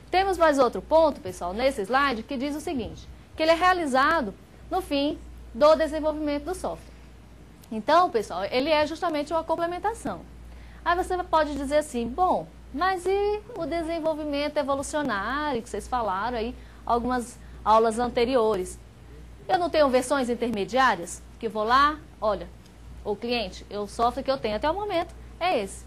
Temos mais outro ponto, pessoal, nesse slide, que diz o seguinte, que ele é realizado no fim do desenvolvimento do software. Então, pessoal, ele é justamente uma complementação. Aí você pode dizer assim, bom, mas e o desenvolvimento evolucionário que vocês falaram aí, algumas aulas anteriores? Eu não tenho versões intermediárias? Que eu vou lá, olha, o cliente, o software que eu tenho até o momento é esse.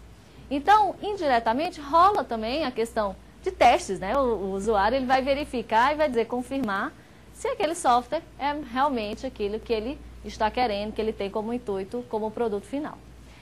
Então, indiretamente, rola também a questão de testes, né? O usuário ele vai verificar e vai dizer, confirmar se aquele software é realmente aquilo que ele está querendo, que ele tem como intuito, como produto final.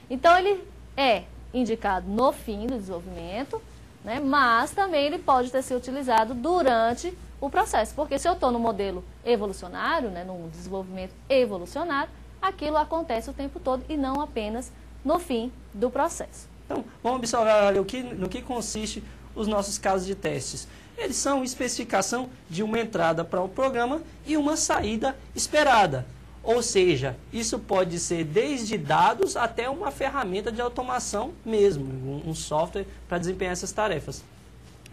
Então, ele é indicado no fim do desenvolvimento, né? Mas também ele pode ter sido utilizado durante o processo, porque se eu estou no modelo evolucionário, né, no desenvolvimento evolucionário, aquilo acontece o tempo todo e não apenas no fim do processo. Então, vamos observar no que consiste os nossos casos de testes. Eles são especificação de uma entrada para o programa e uma saída esperada. Ou seja, isso pode ser desde dados até uma ferramenta de automação mesmo, um software para desempenhar essas tarefas.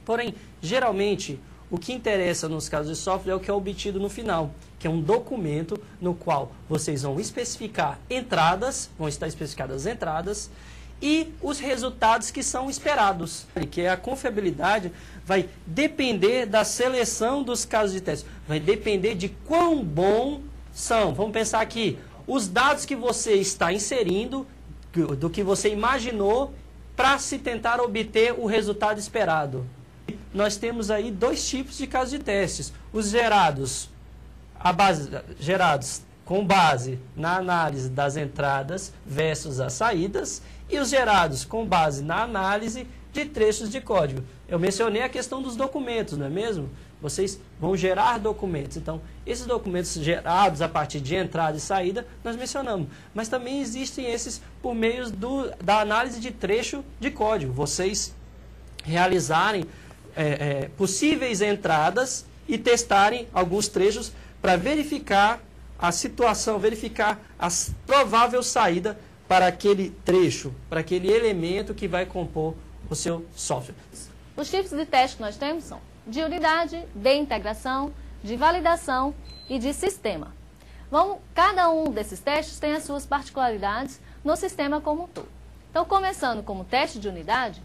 Porém, geralmente, o que interessa nos casos de software é o que é obtido no final, que é um documento no qual vocês vão especificar entradas, vão estar especificadas as entradas, e os resultados que são esperados, que é a confiabilidade, vai depender da seleção dos casos de teste, vai depender de quão bom são. Vamos pensar aqui, os dados que você está inserindo, do que você imaginou, para se tentar obter o resultado esperado. Nós temos aí dois tipos de casos de testes. Os gerados com base na análise das entradas versus as saídas e os gerados com base na análise de trechos de código. Eu mencionei a questão dos documentos, não é mesmo? Vocês vão gerar documentos. Então, esses documentos gerados a partir de entrada e saída, nós mencionamos. Mas também existem esses por meio da análise de trecho de código. Vocês realizarem possíveis entradas e testarem alguns trechos para verificar a situação, verificar a provável saída para aquele trecho, para aquele elemento que vai compor o seu software. Os tipos de teste que nós temos são de unidade, de integração, de validação e de sistema. Cada um desses testes tem as suas particularidades no sistema como um todo. Então, começando como teste de unidade,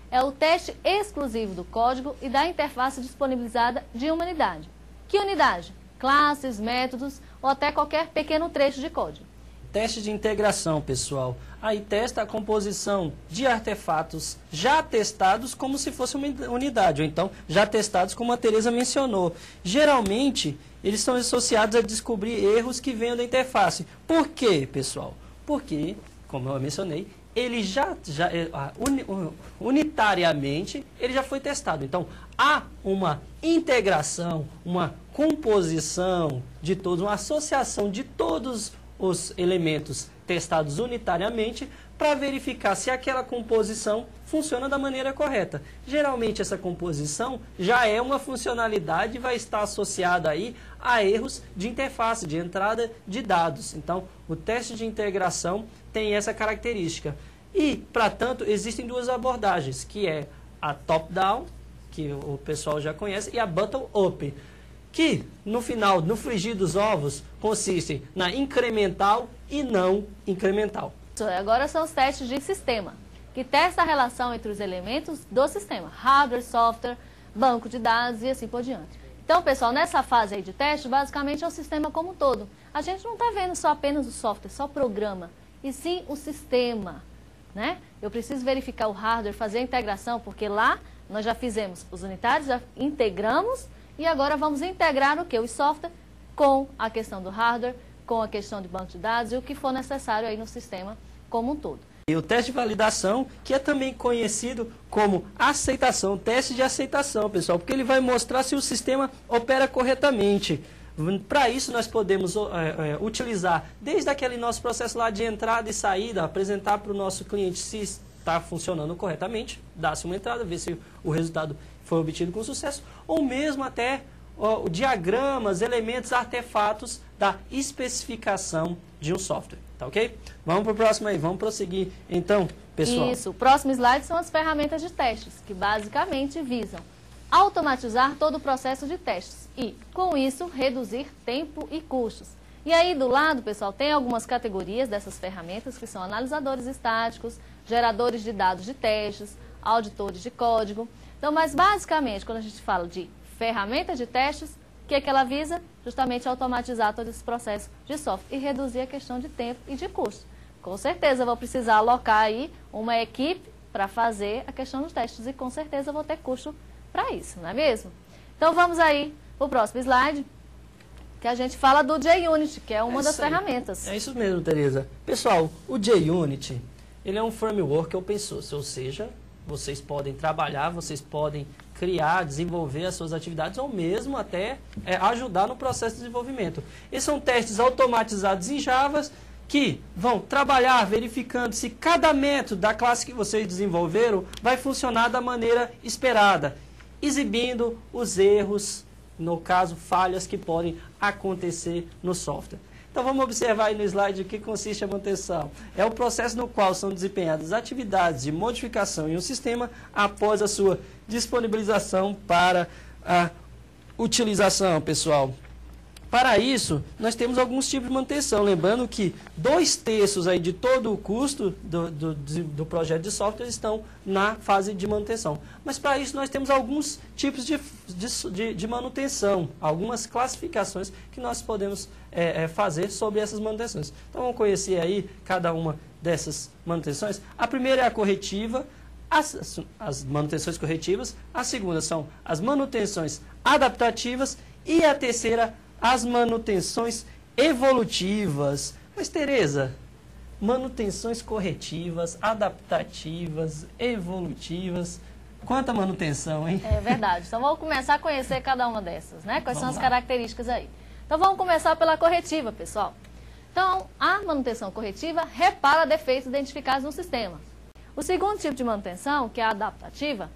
é o teste exclusivo do código e da interface disponibilizada de uma unidade. Que unidade? Classes, métodos ou até qualquer pequeno trecho de código. Teste de integração, pessoal. Aí testa a composição de artefatos já testados como se fosse uma unidade, ou então já testados como a Tereza mencionou. Geralmente, eles são associados a descobrir erros que venham da interface. Por quê, pessoal? Porque, como eu mencionei, ele unitariamente, ele já foi testado. Então, há uma integração, uma composição de todos, uma associação de todos os elementos testados unitariamente para verificar se aquela composição funciona da maneira correta. Geralmente, essa composição já é uma funcionalidade e vai estar associada aí a erros de interface, de entrada de dados. Então, o teste de integração tem essa característica. E, para tanto, existem duas abordagens, que é a top-down, que o pessoal já conhece, e a bottom-up, que, no final, no frigir dos ovos, consistem na incremental e não incremental. Agora são os testes de sistema, que testa a relação entre os elementos do sistema, hardware, software, banco de dados e assim por diante. Então, pessoal, nessa fase aí de teste, basicamente é o sistema como um todo. A gente não está vendo só apenas o software, só o programa, e sim o sistema, né? Eu preciso verificar o hardware, fazer a integração, porque lá nós já fizemos os unitários, já integramos, e agora vamos integrar o que? O software com a questão do hardware, com a questão de banco de dados e o que for necessário aí no sistema como um todo. E o teste de validação, que é também conhecido como aceitação, teste de aceitação, pessoal, porque ele vai mostrar se o sistema opera corretamente. Para isso, nós podemos utilizar desde aquele nosso processo lá de entrada e saída, apresentar para o nosso cliente se está funcionando corretamente, dar-se uma entrada, ver se o resultado foi obtido com sucesso, ou mesmo até diagramas, elementos, artefatos da especificação de um software. Tá ok? Vamos para o próximo aí, vamos prosseguir então, pessoal. Isso, o próximo slide são as ferramentas de testes, que basicamente visam automatizar todo o processo de testes e, com isso, reduzir tempo e custos. E aí, do lado, pessoal, tem algumas categorias dessas ferramentas, que são analisadores estáticos, geradores de dados de testes, auditores de código. Então, mas basicamente, quando a gente fala de ferramenta de testes, o que ela visa? Justamente automatizar todo esse processo de software e reduzir a questão de tempo e de custo. Com certeza, eu vou precisar alocar aí uma equipe para fazer a questão dos testes e com certeza eu vou ter custo para isso, não é mesmo? Então, vamos aí para o próximo slide, que a gente fala do JUnit, que é uma das ferramentas. É isso mesmo, Tereza. Pessoal, o JUnit, ele é um framework open source, ou seja, vocês podem trabalhar, vocês podem criar, desenvolver as suas atividades ou mesmo até ajudar no processo de desenvolvimento. Esses são testes automatizados em Java que vão trabalhar verificando se cada método da classe que vocês desenvolveram vai funcionar da maneira esperada, exibindo os erros, no caso, falhas que podem acontecer no software. Então, vamos observar aí no slide o que consiste a manutenção. É o processo no qual são desempenhadas atividades de modificação em um sistema após a sua disponibilização para a utilização, pessoal. Para isso, nós temos alguns tipos de manutenção. Lembrando que 2/3 aí de todo o custo do projeto de software estão na fase de manutenção. Mas para isso nós temos alguns tipos de manutenção, algumas classificações que nós podemos fazer sobre essas manutenções. Então vamos conhecer aí cada uma dessas manutenções. A primeira é a corretiva, as manutenções corretivas. A segunda são as manutenções adaptativas e a terceira, as manutenções evolutivas. Mas, Tereza, manutenções corretivas, adaptativas, evolutivas, quanta manutenção, hein? É verdade. Então, vamos começar a conhecer cada uma dessas, né? Quais são as características aí. Então, vamos começar pela corretiva, pessoal. Então, a manutenção corretiva repara defeitos identificados no sistema. O segundo tipo de manutenção, que é a adaptativa,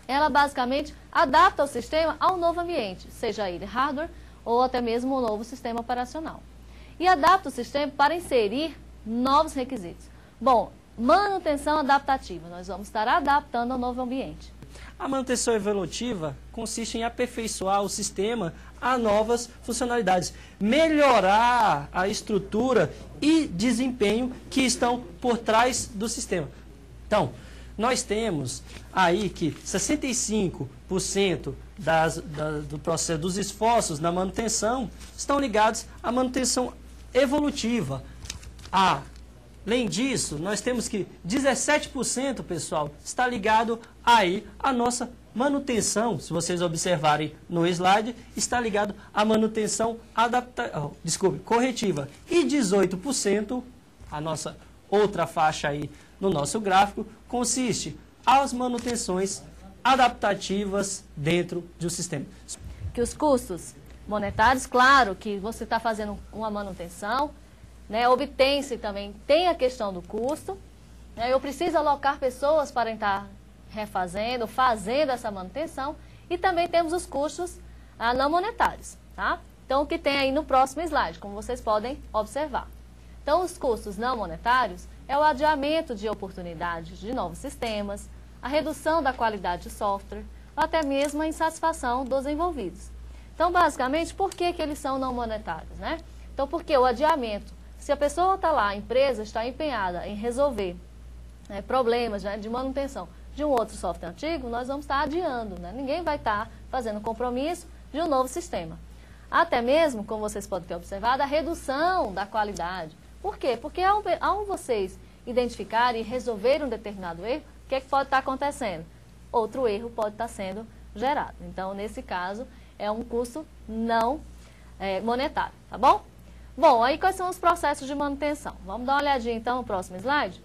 ela basicamente adapta o sistema ao novo ambiente, seja ele hardware ou até mesmo um novo sistema operacional. E adapta o sistema para inserir novos requisitos. Bom, manutenção adaptativa, nós vamos estar adaptando ao novo ambiente. A manutenção evolutiva consiste em aperfeiçoar o sistema a novas funcionalidades, melhorar a estrutura e desempenho que estão por trás do sistema. Então, nós temos aí que 65% do processo dos esforços na manutenção estão ligados à manutenção evolutiva. Além disso, nós temos que 17%, pessoal, está ligado aí à nossa manutenção. Se vocês observarem no slide, está ligado à manutenção corretiva. E 18%, a nossa outra faixa aí no nosso gráfico, consiste às manutenções adaptativas dentro de um sistema. Que os custos monetários, claro que você está fazendo uma manutenção, né, obtém-se também, tem a questão do custo, né, eu preciso alocar pessoas para estar refazendo, fazendo essa manutenção, e também temos os custos não monetários, tá? Então, o que tem aí no próximo slide, como vocês podem observar. Então, os custos não monetários é o adiamento de oportunidades de novos sistemas, a redução da qualidade de software, ou até mesmo a insatisfação dos envolvidos. Então, basicamente, por que eles são não monetários, né? Então, porque o adiamento, se a pessoa está lá, a empresa está empenhada em resolver problemas, né, de manutenção de um outro software antigo, nós vamos estar adiando, né? Ninguém vai estar fazendo compromisso de um novo sistema. Até mesmo, como vocês podem ter observado, a redução da qualidade. Por quê? Porque ao vocês identificarem e resolverem um determinado erro, o que pode estar acontecendo? Outro erro pode estar sendo gerado. Então, nesse caso, é um custo não monetário, tá bom? Bom, aí quais são os processos de manutenção? Vamos dar uma olhadinha, então, no próximo slide?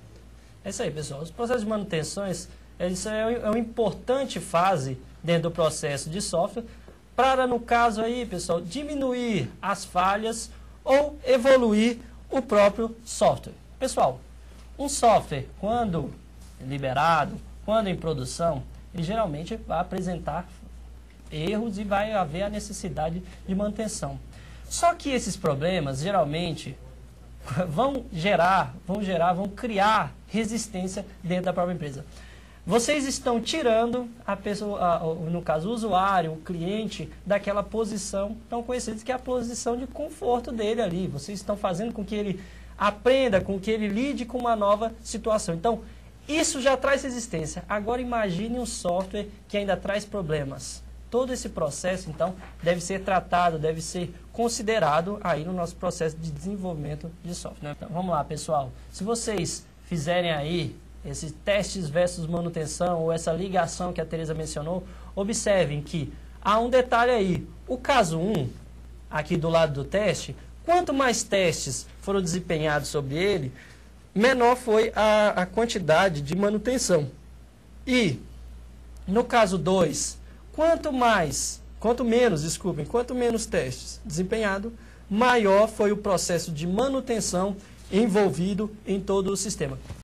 É isso aí, pessoal. Os processos de manutenções, isso é uma importante fase dentro do processo de software para, no caso aí, pessoal, diminuir as falhas ou evoluir o próprio software. Pessoal, um software, quando liberado, quando em produção, ele geralmente vai apresentar erros e vai haver a necessidade de manutenção. Só que esses problemas, geralmente, vão criar resistência dentro da própria empresa. vocês estão tirando a pessoa, no caso o usuário, o cliente, daquela posição tão conhecida que é a posição de conforto dele ali. Vocês estão fazendo com que ele aprenda, com que ele lide com uma nova situação. Então, isso já traz resistência. Agora imagine um software que ainda traz problemas. Todo esse processo, então, deve ser tratado, deve ser considerado aí no nosso processo de desenvolvimento de software. Então, vamos lá, pessoal. Se vocês fizerem aí esses testes versus manutenção, ou essa ligação que a Tereza mencionou, observem que há um detalhe aí. O caso 1, aqui do lado do teste, quanto mais testes foram desempenhados sobre ele, menor foi a quantidade de manutenção. E, no caso 2, quanto menos testes desempenhados, maior foi o processo de manutenção envolvido em todo o sistema.